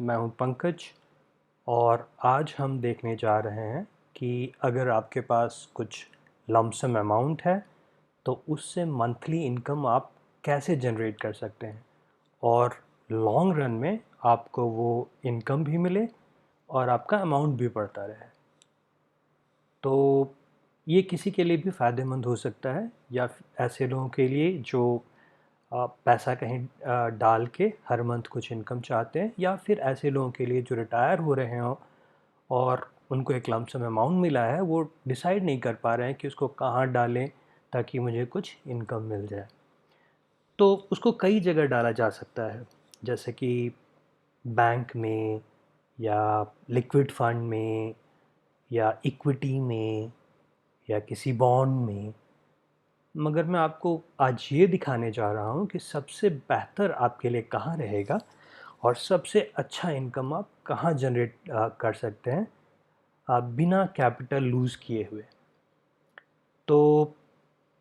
मैं हूं पंकज और आज हम देखने जा रहे हैं कि अगर आपके पास कुछ लमसम अमाउंट है तो उससे मंथली इनकम आप कैसे जनरेट कर सकते हैं और लॉन्ग रन में आपको वो इनकम भी मिले और आपका अमाउंट भी बढ़ता रहे। तो ये किसी के लिए भी फ़ायदेमंद हो सकता है या ऐसे लोगों के लिए जो पैसा कहीं डाल के हर मंथ कुछ इनकम चाहते हैं, या फिर ऐसे लोगों के लिए जो रिटायर हो रहे हों और उनको एक लमसम अमाउंट मिला है, वो डिसाइड नहीं कर पा रहे हैं कि उसको कहाँ डालें ताकि मुझे कुछ इनकम मिल जाए। तो उसको कई जगह डाला जा सकता है, जैसे कि बैंक में या लिक्विड फंड में या इक्विटी में या किसी बॉन्ड में। मगर मैं आपको आज ये दिखाने जा रहा हूँ कि सबसे बेहतर आपके लिए कहाँ रहेगा और सबसे अच्छा इनकम आप कहाँ जनरेट कर सकते हैं बिना कैपिटल लूज़ किए हुए। तो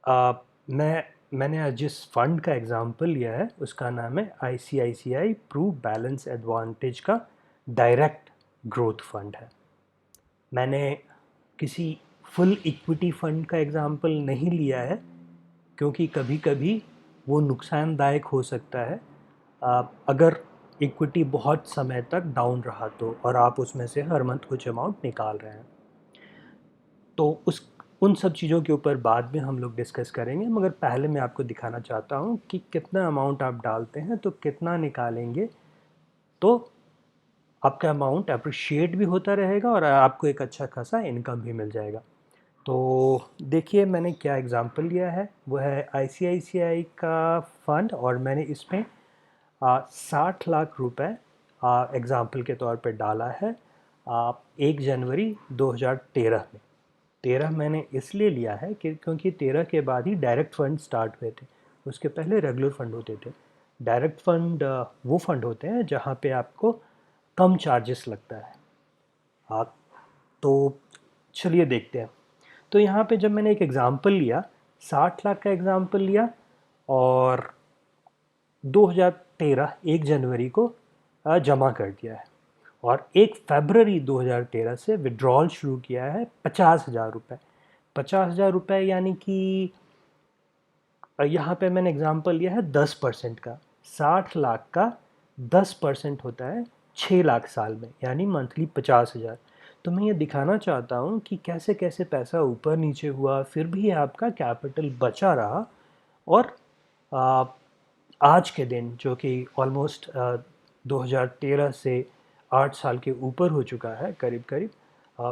आ, मैंने आज जिस फंड का एग्ज़ाम्पल लिया है उसका नाम है ICICI प्रू बैलेंस एडवांटेज का डायरेक्ट ग्रोथ फंड है। मैंने किसी फुल इक्विटी फंड का एग्ज़ाम्पल नहीं लिया है क्योंकि कभी-कभी वो नुकसानदायक हो सकता है अगर इक्विटी बहुत समय तक डाउन रहा तो, और आप उसमें से हर मंथ कुछ अमाउंट निकाल रहे हैं। तो उन सब चीज़ों के ऊपर बाद में हम लोग डिस्कस करेंगे, मगर पहले मैं आपको दिखाना चाहता हूँ कि कितना अमाउंट आप डालते हैं तो कितना निकालेंगे तो आपका अमाउंट अप्रिशिएट भी होता रहेगा और आपको एक अच्छा खासा इनकम भी मिल जाएगा। तो देखिए मैंने क्या एग्ज़ाम्पल लिया है, वो है ICICI का फ़ंड और मैंने इसमें 60 लाख रुपए एग्ज़ाम्पल के तौर पे डाला है 1 जनवरी 2013 में। 13 मैंने इसलिए लिया है कि क्योंकि 13 के बाद ही डायरेक्ट फ़ंड स्टार्ट हुए थे, उसके पहले रेगुलर फ़ंड होते थे। डायरेक्ट फ़ंड वो फ़ंड होते हैं जहाँ पे आपको कम चार्जेस लगता है। आप तो चलिए देखते हैं। तो यहाँ पे जब मैंने एक एग्ज़ाम्पल लिया, 60 लाख का एग्ज़ाम्पल लिया और 2013 1 जनवरी को जमा कर दिया है और 1 फरवरी 2013 से विड्रॉल शुरू किया है 50,000 रुपये। 50,000 रुपये यानी कि यहाँ पे मैंने एग्ज़ाम्पल लिया है 10% का। 60 लाख का 10% होता है 6 लाख साल में, यानी मंथली 50,000। तो मैं ये दिखाना चाहता हूँ कि कैसे कैसे पैसा ऊपर नीचे हुआ फिर भी आपका कैपिटल बचा रहा। और आ, आज के दिन जो कि ऑलमोस्ट 2013 से 8 साल के ऊपर हो चुका है करीब करीब,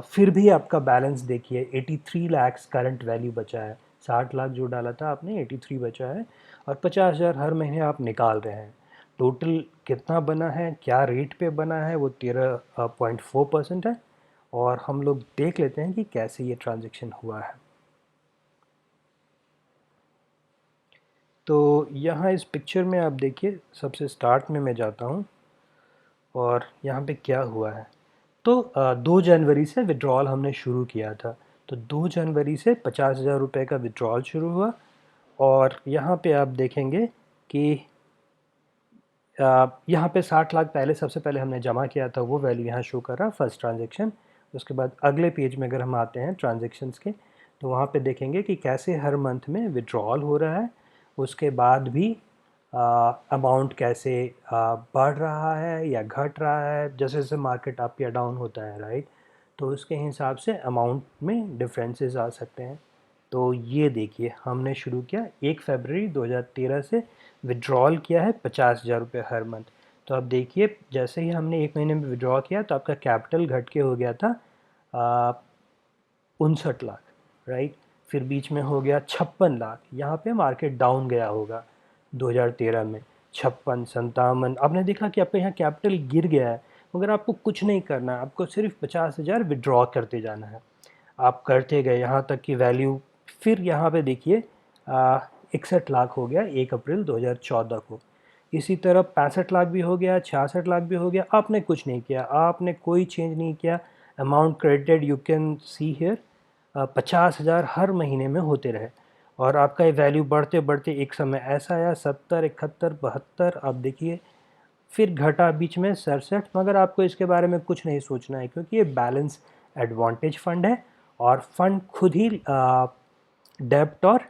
फिर भी आपका बैलेंस देखिए 83 लाख करंट वैल्यू बचा है। 60 लाख जो डाला था आपने 83 बचा है और 50,000 हर महीने आप निकाल रहे हैं। टोटल कितना बना है, क्या रेट पे बना है, वो 13.4% है। और हम लोग देख लेते हैं कि कैसे ये ट्रांजैक्शन हुआ है। तो यहाँ इस पिक्चर में आप देखिए, सबसे स्टार्ट में मैं जाता हूँ और यहाँ पे क्या हुआ है। तो 2 जनवरी से विड्रॉल हमने शुरू किया था। तो 2 जनवरी से 50,000 रुपये का विड्रॉल शुरू हुआ और यहाँ पे आप देखेंगे कि यहाँ पे 60 लाख पहले सबसे पहले हमने जमा किया था, वो वैल्यू यहाँ शो कर रहा है फर्स्ट ट्रांजेक्शन। उसके बाद अगले पेज में अगर हम आते हैं ट्रांजेक्शन्स के, तो वहाँ पे देखेंगे कि कैसे हर मंथ में विड्रॉल हो रहा है। उसके बाद भी अमाउंट कैसे बढ़ रहा है या घट रहा है, जैसे जैसे मार्केट अप या डाउन होता है, राइट। तो उसके हिसाब से अमाउंट में डिफरेंसेस आ सकते हैं। तो ये देखिए हमने शुरू किया 1 फरवरी 2013 से, विड्रॉल किया है 50,000 रुपये हर मंथ। तो अब देखिए जैसे ही हमने 1 महीने में विड्रॉ किया तो आपका कैपिटल घट के हो गया था 59 लाख, राइट। फिर बीच में हो गया 56 लाख, यहाँ पे मार्केट डाउन गया होगा 2013 में। 56, 57, आपने देखा कि आपका यहाँ कैपिटल गिर गया है, मगर आपको कुछ नहीं करना है, आपको सिर्फ 50,000 विड्रॉ करते जाना है। आप करते गए यहाँ तक की वैल्यू, फिर यहाँ पे देखिए 61 लाख हो गया 1 अप्रैल 2014 को। इसी तरह 65 लाख भी हो गया, 66 लाख भी हो गया। आपने कुछ नहीं किया, आपने कोई चेंज नहीं किया। Amount credited you can see here 50,000 हर महीने में होते रहे और आपका ये वैल्यू बढ़ते बढ़ते एक समय ऐसा आया 70, 71, 72। आप देखिए फिर घटा बीच में 67, मगर आपको इसके बारे में कुछ नहीं सोचना है क्योंकि ये बैलेंस एडवांटेज फंड है और फंड खुद ही डेब्ट और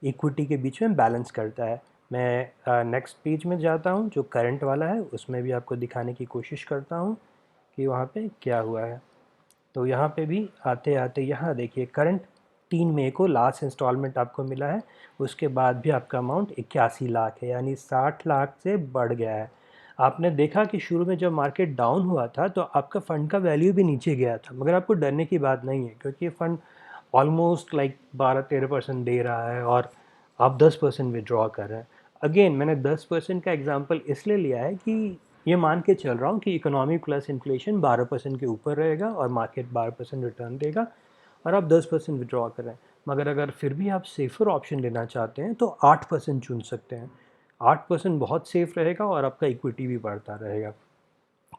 इक्विटी के बीच में बैलेंस करता है। मैं नेक्स्ट पेज में जाता हूँ जो करंट वाला है, उसमें भी आपको दिखाने की कोशिश करता हूँ कि वहाँ पे क्या हुआ है। तो यहाँ पे भी आते आते यहाँ देखिए करंट 3 मई को लास्ट इंस्टॉलमेंट आपको मिला है, उसके बाद भी आपका अमाउंट 81 लाख है, यानी 60 लाख से बढ़ गया है। आपने देखा कि शुरू में जब मार्केट डाउन हुआ था तो आपका फ़ंड का वैल्यू भी नीचे गया था, मगर आपको डरने की बात नहीं है क्योंकि ये फ़ंड ऑलमोस्ट लाइक 12-13% दे रहा है और आप 10% विड्रॉ कर रहे हैं। अगेन मैंने 10% का एग्जांपल इसलिए लिया है कि ये मान के चल रहा हूँ कि इकोनॉमी प्लस इन्फ्लेशन 12% के ऊपर रहेगा और मार्केट 12% रिटर्न देगा और आप 10% विड्रॉ कर रहे हैं। मगर अगर फिर भी आप सेफ़र ऑप्शन लेना चाहते हैं तो 8% चुन सकते हैं। 8% बहुत सेफ़ रहेगा और आपका इक्विटी भी बढ़ता रहेगा।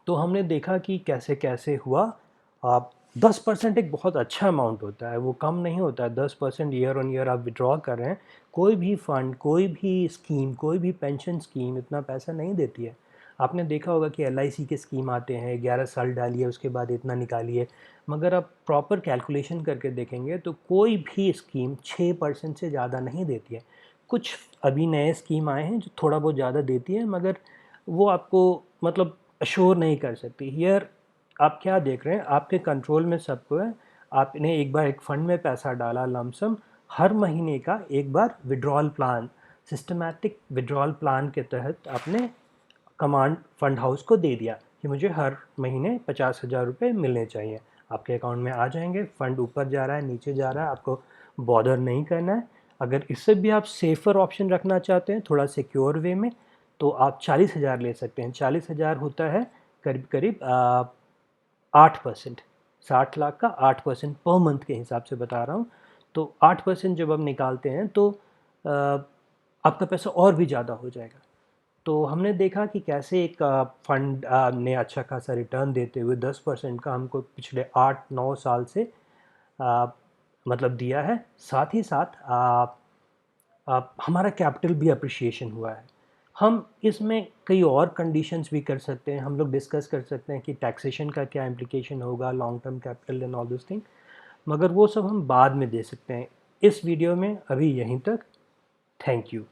तो हमने देखा कि कैसे कैसे हुआ। आप 10% एक बहुत अच्छा अमाउंट होता है, वो कम नहीं होता है। 10% ईयर ऑन ईयर आप विड्रॉ कर रहे हैं। कोई भी फ़ंड, कोई भी स्कीम, कोई भी पेंशन स्कीम इतना पैसा नहीं देती है। आपने देखा होगा कि एलआईसी के स्कीम आते हैं, 11 साल डालिए उसके बाद इतना निकालिए, मगर आप प्रॉपर कैलकुलेशन करके देखेंगे तो कोई भी स्कीम 6% से ज़्यादा नहीं देती है। कुछ अभी नए स्कीम आए हैं जो थोड़ा बहुत ज़्यादा देती है, मगर वो आपको मतलब अश्योर नहीं कर सकती। हियर आप क्या देख रहे हैं, आपके कंट्रोल में सब कुछ है। आपने एक बार एक फ़ंड में पैसा डाला लमसम, हर महीने का एक बार withdrawal plan, systematic withdrawal plan के तहत आपने कमांड फंड हाउस को दे दिया कि मुझे हर महीने 50,000 रुपये मिलने चाहिए। आपके अकाउंट में आ जाएंगे, फ़ंड ऊपर जा रहा है नीचे जा रहा है, आपको बॉदर नहीं करना है। अगर इससे भी आप सेफ़र ऑप्शन रखना चाहते हैं थोड़ा सिक्योर वे में, तो आप 40,000 ले सकते हैं। 40,000 होता है करीब करीब 8%। 60 लाख का 8% पर मंथ के हिसाब से बता रहा हूँ। तो 8% जब हम निकालते हैं तो आ, आपका पैसा और भी ज़्यादा हो जाएगा। तो हमने देखा कि कैसे एक फंड ने अच्छा खासा रिटर्न देते हुए 10% का हमको पिछले 8-9 साल से आ, मतलब दिया है। साथ ही साथ हमारा कैपिटल भी अप्रिशिएशन हुआ है। हम इसमें कई और कंडीशंस भी कर सकते हैं, हम लोग डिस्कस कर सकते हैं कि टैक्सेशन का क्या इम्प्लिकेशन होगा, long term capital and all this thing, मगर वो सब हम बाद में दे सकते हैं। इस वीडियो में अभी यहीं तक। Thank you.